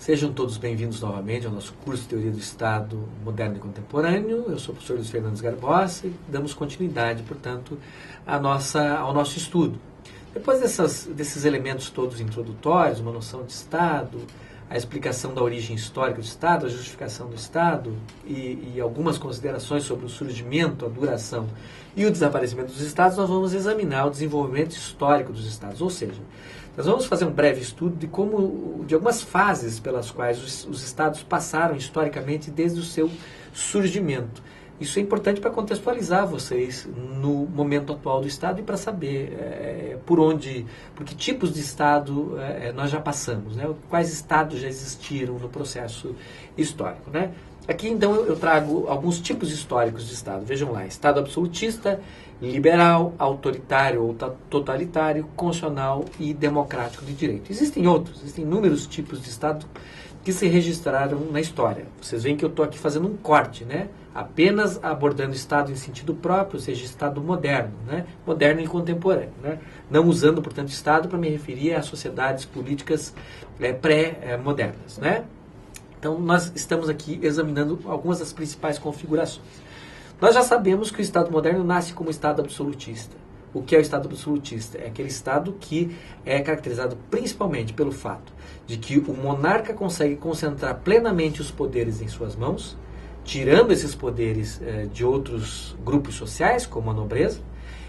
Sejam todos bem-vindos novamente ao nosso curso de Teoria do Estado Moderno e Contemporâneo. Eu sou o professor Luiz Fernando Garbosa e damos continuidade, portanto, ao nosso estudo. Depois desses elementos todos introdutórios, uma noção de Estado, a explicação da origem histórica do Estado, a justificação do Estado e algumas considerações sobre o surgimento, a duração e o desaparecimento dos Estados, nós vamos examinar o desenvolvimento histórico dos Estados, ou seja, nós vamos fazer um breve estudo de algumas fases pelas quais os Estados passaram historicamente desde o seu surgimento. Isso é importante para contextualizar vocês no momento atual do Estado e para saber por que tipos de Estado nós já passamos, né? Quais Estados já existiram no processo histórico, né? Aqui, então, eu trago alguns tipos históricos de Estado. Vejam lá, Estado absolutista, liberal, autoritário ou totalitário, constitucional e democrático de direito. Existem inúmeros tipos de Estado que se registraram na história. Vocês veem que eu estou aqui fazendo um corte, né? Apenas abordando Estado em sentido próprio, ou seja, Estado moderno, né? Moderno e contemporâneo, né? Não usando, portanto, Estado para me referir a sociedades políticas pré-modernas, né? Então, nós estamos aqui examinando algumas das principais configurações. Nós já sabemos que o Estado moderno nasce como Estado absolutista. O que é o Estado absolutista? É aquele Estado que é caracterizado principalmente pelo fato de que o monarca consegue concentrar plenamente os poderes em suas mãos, tirando esses poderes de outros grupos sociais, como a nobreza,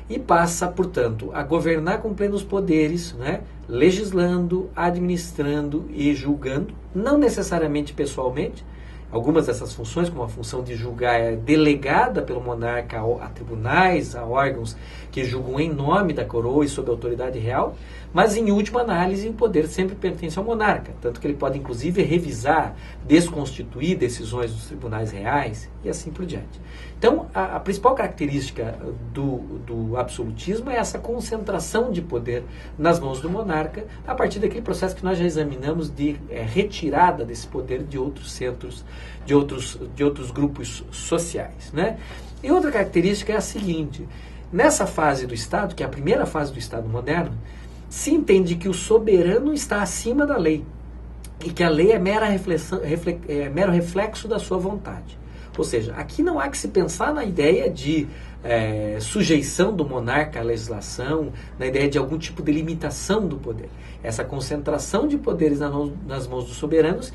e passa, portanto, a governar com plenos poderes, né, legislando, administrando e julgando, não necessariamente pessoalmente. Algumas dessas funções, como a função de julgar, é delegada pelo monarca a tribunais, a órgãos que julgam em nome da coroa e sob autoridade real, mas em última análise o poder sempre pertence ao monarca, tanto que ele pode inclusive revisar, desconstituir decisões dos tribunais reais e assim por diante. Então, a principal característica do absolutismo é essa concentração de poder nas mãos do monarca, a partir daquele processo que nós já examinamos de retirada desse poder de outros centros, de outros grupos sociais, né? E outra característica é a seguinte: nessa fase do Estado, que é a primeira fase do Estado moderno, se entende que o soberano está acima da lei e que a lei é mero reflexo da sua vontade. Ou seja, aqui não há que se pensar na ideia de sujeição do monarca à legislação, na ideia de algum tipo de limitação do poder. Essa concentração de poderes nas mãos dos soberanos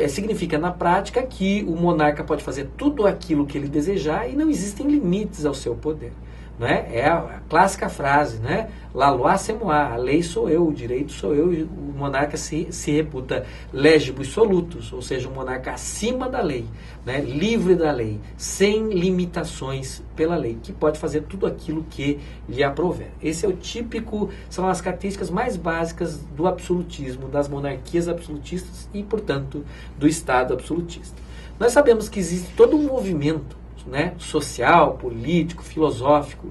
significa, na prática, que o monarca pode fazer tudo aquilo que ele desejar e não existem limites ao seu poder. Não é? É a clássica frase, né? La loi c'est moi, a lei sou eu, o direito sou eu, e o monarca se reputa legibus solutus, ou seja, um monarca acima da lei, né? Livre da lei, sem limitações pela lei, que pode fazer tudo aquilo que lhe aprouver. Esse é o típico, são as características mais básicas do absolutismo, das monarquias absolutistas e, portanto, do Estado absolutista. Nós sabemos que existe todo um movimento, né, social, político, filosófico,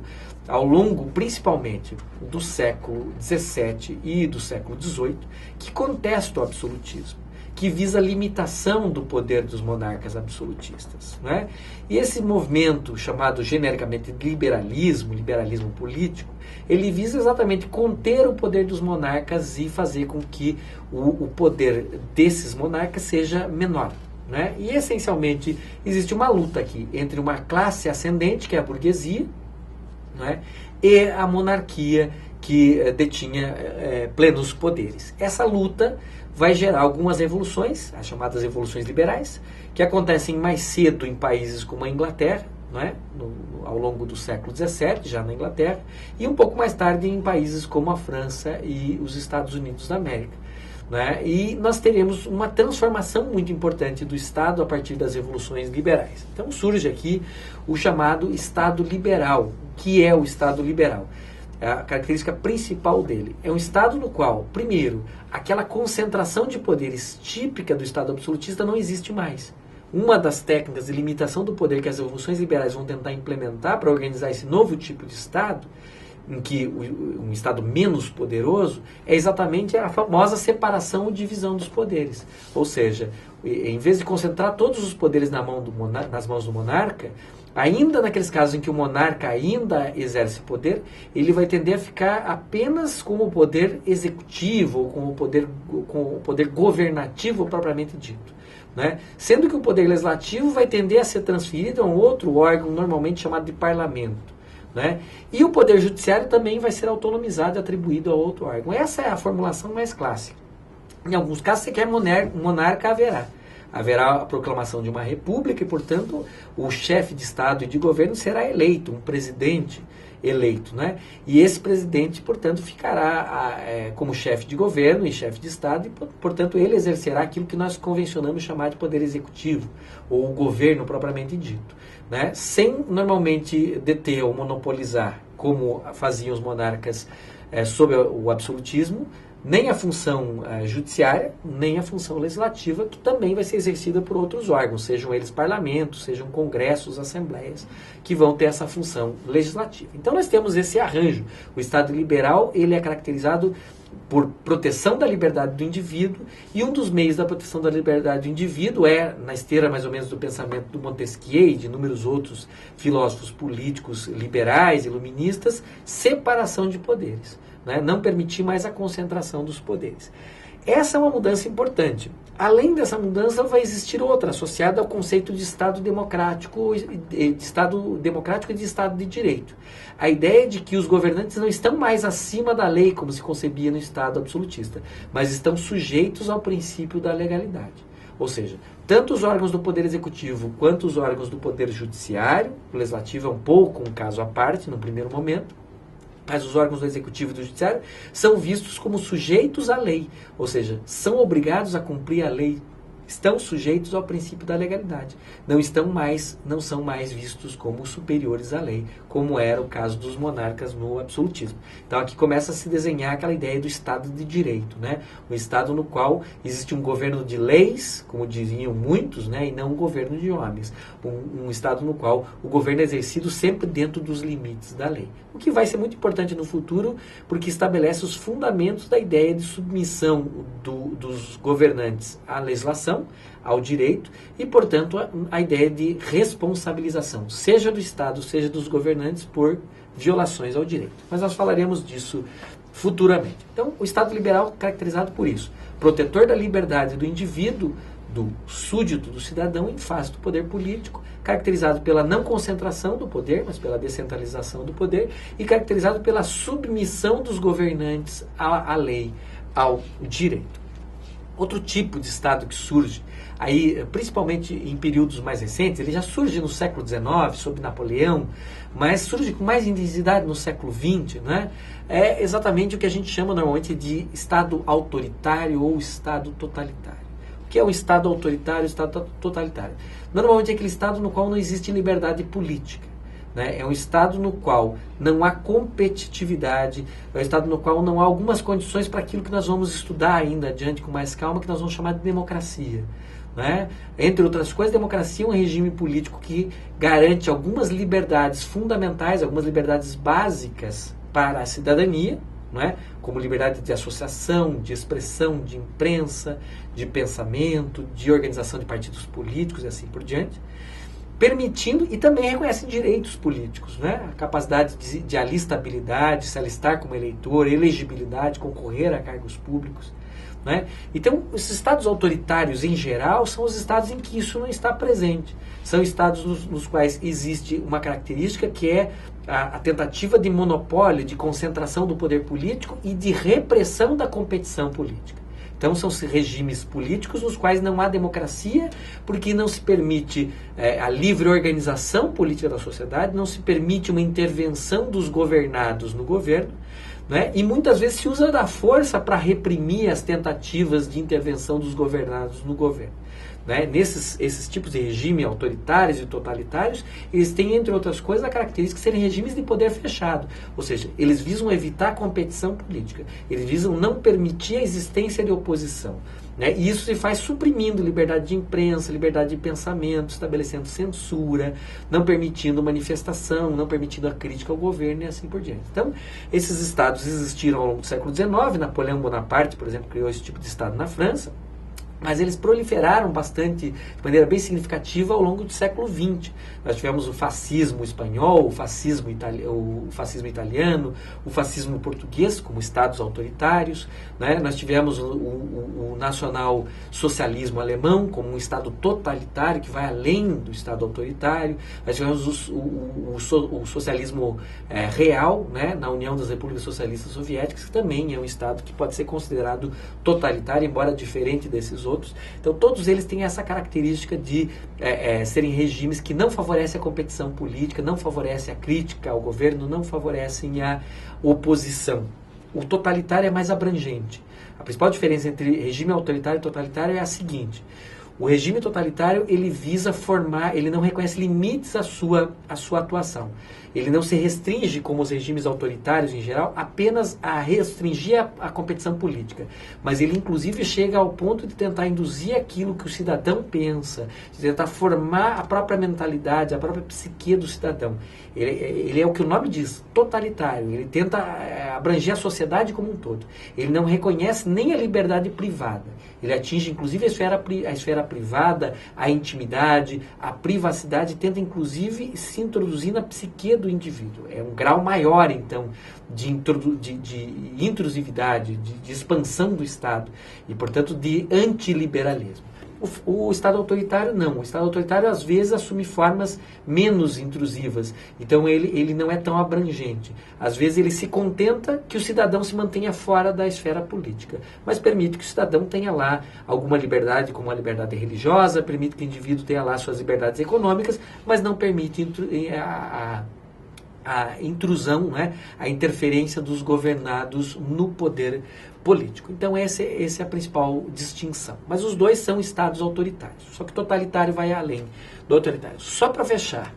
ao longo, principalmente, do século XVII e do século XVIII, que contesta o absolutismo, que visa a limitação do poder dos monarcas absolutistas, né? E esse movimento, chamado genericamente de liberalismo político, ele visa exatamente conter o poder dos monarcas e fazer com que o poder desses monarcas seja menor. Né? E, essencialmente, existe uma luta aqui entre uma classe ascendente, que é a burguesia, né, e a monarquia, que detinha plenos poderes. Essa luta vai gerar algumas revoluções, as chamadas revoluções liberais, que acontecem mais cedo em países como a Inglaterra, né, ao longo do século XVII, já na Inglaterra, e um pouco mais tarde em países como a França e os Estados Unidos da América. Né? E nós teremos uma transformação muito importante do Estado a partir das revoluções liberais. Então surge aqui o chamado Estado liberal. O que é o Estado liberal? A característica principal dele é um Estado no qual, primeiro, aquela concentração de poderes típica do Estado absolutista não existe mais. Uma das técnicas de limitação do poder que as revoluções liberais vão tentar implementar para organizar esse novo tipo de Estado, em que um Estado menos poderoso, é exatamente a famosa separação ou divisão dos poderes. Ou seja, em vez de concentrar todos os poderes nas mãos do monarca, Ainda naqueles casos em que o monarca ainda exerce poder, ele vai tender a ficar apenas com o poder executivo, ou com o poder governativo propriamente dito. Né? Sendo que o poder legislativo vai tender a ser transferido a um outro órgão, normalmente chamado de parlamento. Né? E o poder judiciário também vai ser autonomizado e atribuído a outro órgão. Essa é a formulação mais clássica. Em alguns casos, você quer monarca, haverá. Haverá a proclamação de uma república e, portanto, o chefe de Estado e de governo será eleito, um presidente eleito. Né? E esse presidente, portanto, ficará como chefe de governo e chefe de Estado e, portanto, ele exercerá aquilo que nós convencionamos chamar de poder executivo, ou o governo propriamente dito. Né? Sem, normalmente, deter ou monopolizar, como faziam os monarcas sob o absolutismo, nem a função judiciária, nem a função legislativa, que também vai ser exercida por outros órgãos, sejam eles parlamentos, sejam congressos, assembleias, que vão ter essa função legislativa. Então nós temos esse arranjo. O Estado liberal, ele é caracterizado por proteção da liberdade do indivíduo, e um dos meios da proteção da liberdade do indivíduo é, na esteira mais ou menos do pensamento do Montesquieu e de inúmeros outros filósofos políticos liberais, iluministas, separação de poderes. Né? Não permitir mais a concentração dos poderes. Essa é uma mudança importante. Além dessa mudança, vai existir outra, associada ao conceito de Estado democrático, de Estado democrático e de Estado de direito. A ideia de que os governantes não estão mais acima da lei, como se concebia no Estado absolutista, mas estão sujeitos ao princípio da legalidade. Ou seja, tanto os órgãos do Poder Executivo quanto os órgãos do Poder Judiciário, o Legislativo é um pouco um caso à parte, no primeiro momento, mas os órgãos do Executivo e do Judiciário são vistos como sujeitos à lei, ou seja, são obrigados a cumprir a lei, estão sujeitos ao princípio da legalidade. Não são mais vistos como superiores à lei, como era o caso dos monarcas no absolutismo. Então aqui começa a se desenhar aquela ideia do Estado de Direito, né? Um Estado no qual existe um governo de leis, como diziam muitos, né? E não um governo de homens. Um Estado no qual o governo é exercido sempre dentro dos limites da lei. O que vai ser muito importante no futuro, porque estabelece os fundamentos da ideia de submissão dos governantes à legislação, ao direito, e, portanto, a ideia de responsabilização, seja do Estado, seja dos governantes, por violações ao direito. Mas nós falaremos disso futuramente. Então, o Estado liberal caracterizado por isso, protetor da liberdade do indivíduo, do súdito, do cidadão, em face do poder político, caracterizado pela não concentração do poder, mas pela descentralização do poder, e caracterizado pela submissão dos governantes à lei, ao direito. Outro tipo de Estado que surge, aí, principalmente em períodos mais recentes, ele já surge no século XIX, sob Napoleão, mas surge com mais intensidade no século XX, né? É exatamente o que a gente chama normalmente de Estado autoritário ou Estado totalitário. O que é o Estado autoritário e o Estado totalitário? Normalmente é aquele Estado no qual não existe liberdade política. Né? É um Estado no qual não há competitividade, é um Estado no qual não há algumas condições para aquilo que nós vamos estudar ainda adiante com mais calma, que nós vamos chamar de democracia. Né? Entre outras coisas, democracia é um regime político que garante algumas liberdades fundamentais, algumas liberdades básicas para a cidadania, não é? Como liberdade de associação, de expressão, de imprensa, de pensamento, de organização de partidos políticos e assim por diante, permitindo, e também reconhece direitos políticos, né? A capacidade de alistabilidade, se alistar como eleitor, elegibilidade, concorrer a cargos públicos. Né? Então, os estados autoritários, em geral, são os estados em que isso não está presente. São estados nos quais existe uma característica que é a tentativa de monopólio, de concentração do poder político e de repressão da competição política. Então, são regimes políticos nos quais não há democracia, porque não se permite a livre organização política da sociedade, não se permite uma intervenção dos governados no governo, né? E muitas vezes se usa da força para reprimir as tentativas de intervenção dos governados no governo. Né? Esses tipos de regime autoritários e totalitários, eles têm, entre outras coisas, a característica de serem regimes de poder fechado. Ou seja, eles visam evitar a competição política. Eles visam não permitir a existência de oposição. Né? E isso se faz suprimindo liberdade de imprensa, liberdade de pensamento, estabelecendo censura, não permitindo manifestação, não permitindo a crítica ao governo e assim por diante. Então, esses estados existiram ao longo do século XIX. Napoleão Bonaparte, por exemplo, criou esse tipo de estado na França. mas eles proliferaram bastante, de maneira bem significativa, ao longo do século XX. Nós tivemos o fascismo espanhol, o fascismo italiano, o fascismo português, como estados autoritários, né? Nós tivemos o nacional-socialismo alemão, como um estado totalitário, que vai além do estado autoritário. Nós tivemos o socialismo real, né? Na União das Repúblicas Socialistas Soviéticas, que também é um estado que pode ser considerado totalitário, embora diferente desses outros. Então, todos eles têm essa característica de serem regimes que não favorecem a competição política, não favorecem a crítica ao governo, não favorecem a oposição. O totalitário é mais abrangente. A principal diferença entre regime autoritário e totalitário é a seguinte: o regime totalitário, ele visa formar, ele não reconhece limites à sua atuação. Ele não se restringe, como os regimes autoritários em geral, apenas a restringir a competição política. Mas ele, inclusive, chega ao ponto de tentar induzir aquilo que o cidadão pensa, de tentar formar a própria mentalidade, a própria psique do cidadão. Ele é o que o nome diz, totalitário. Ele tenta abranger a sociedade como um todo. Ele não reconhece nem a liberdade privada. Ele atinge, inclusive, a esfera privada, a intimidade, a privacidade, tenta, inclusive, se introduzir na psique do indivíduo. É um grau maior, então, de intrusividade, de expansão do Estado e, portanto, de antiliberalismo. O Estado autoritário não. O Estado autoritário, às vezes, assume formas menos intrusivas. Então, ele não é tão abrangente. Às vezes, ele se contenta que o cidadão se mantenha fora da esfera política, mas permite que o cidadão tenha lá alguma liberdade, como a liberdade religiosa, permite que o indivíduo tenha lá suas liberdades econômicas, mas não permite a intrusão, né, a interferência dos governados no poder político. Então, essa é a principal distinção. Mas os dois são estados autoritários. Só que o totalitário vai além do autoritário. Só para fechar,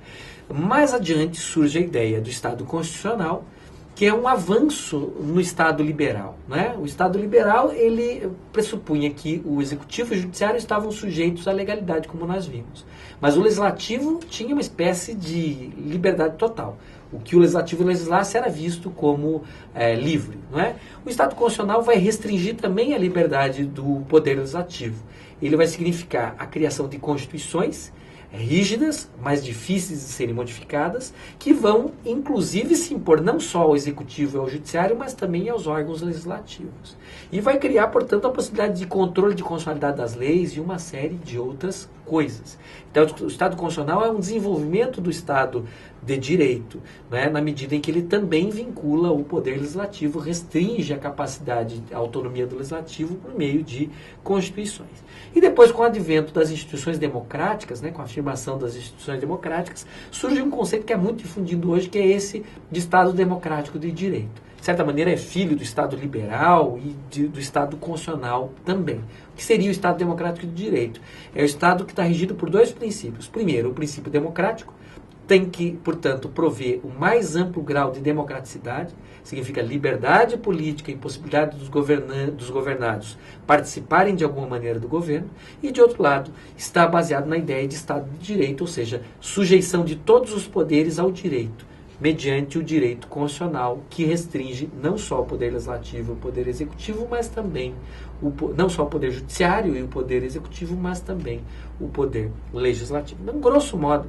mais adiante surge a ideia do Estado constitucional, que é um avanço no Estado liberal, né? O Estado liberal, ele pressupunha que o Executivo e o Judiciário estavam sujeitos à legalidade, como nós vimos. Mas o Legislativo tinha uma espécie de liberdade total. O que o Legislativo legislasse era visto como livre, não é? O Estado constitucional vai restringir também a liberdade do Poder Legislativo. Ele vai significar a criação de constituições rígidas, mais difíceis de serem modificadas, que vão, inclusive, se impor não só ao Executivo e ao Judiciário, mas também aos órgãos legislativos. E vai criar, portanto, a possibilidade de controle de constitucionalidade das leis e uma série de outras coisas. Então, o Estado constitucional é um desenvolvimento do Estado de direito, né, na medida em que ele também vincula o poder legislativo, restringe a capacidade, a autonomia do legislativo por meio de constituições. E depois, com o advento das instituições democráticas, né, com a afirmação das instituições democráticas, surge um conceito que é muito difundido hoje, que é esse de Estado democrático de direito. De certa maneira, é filho do Estado liberal e do Estado constitucional também. O que seria o Estado democrático de direito? É o Estado que está regido por dois princípios. Primeiro, o princípio democrático, tem que, portanto, prover o mais amplo grau de democraticidade, significa liberdade política e possibilidade dos governados participarem de alguma maneira do governo, e, de outro lado, está baseado na ideia de Estado de Direito, ou seja, sujeição de todos os poderes ao direito, mediante o direito constitucional, que restringe não só o poder legislativo e o poder executivo, mas também, não só o poder judiciário e o poder executivo, mas também o poder legislativo. Então, grosso modo,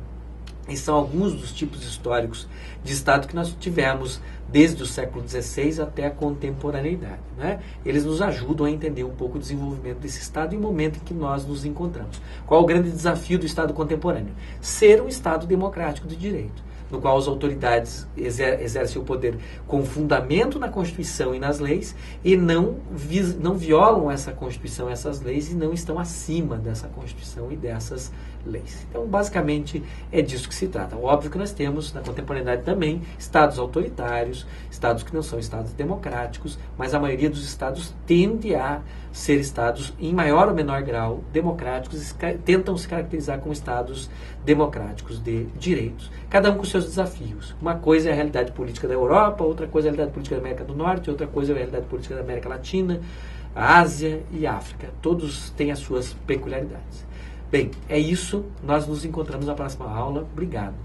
esses são alguns dos tipos históricos de Estado que nós tivemos desde o século XVI até a contemporaneidade, né? Eles nos ajudam a entender um pouco o desenvolvimento desse Estado e o momento em que nós nos encontramos. Qual o grande desafio do Estado contemporâneo? Ser um Estado democrático de direito, no qual as autoridades exercem o poder com fundamento na Constituição e nas leis e não violam essa Constituição, essas leis, e não estão acima dessa Constituição e dessas leis. Então, basicamente, é disso que se trata. Óbvio que nós temos, na contemporaneidade também, estados autoritários, estados que não são estados democráticos, mas a maioria dos estados tende a ser estados, em maior ou menor grau, democráticos, tentam se caracterizar como estados democráticos de direitos, cada um com seus desafios. Uma coisa é a realidade política da Europa, outra coisa é a realidade política da América do Norte, outra coisa é a realidade política da América Latina, a Ásia e a África. Todos têm as suas peculiaridades. Bem, é isso. Nós nos encontramos na próxima aula. Obrigado.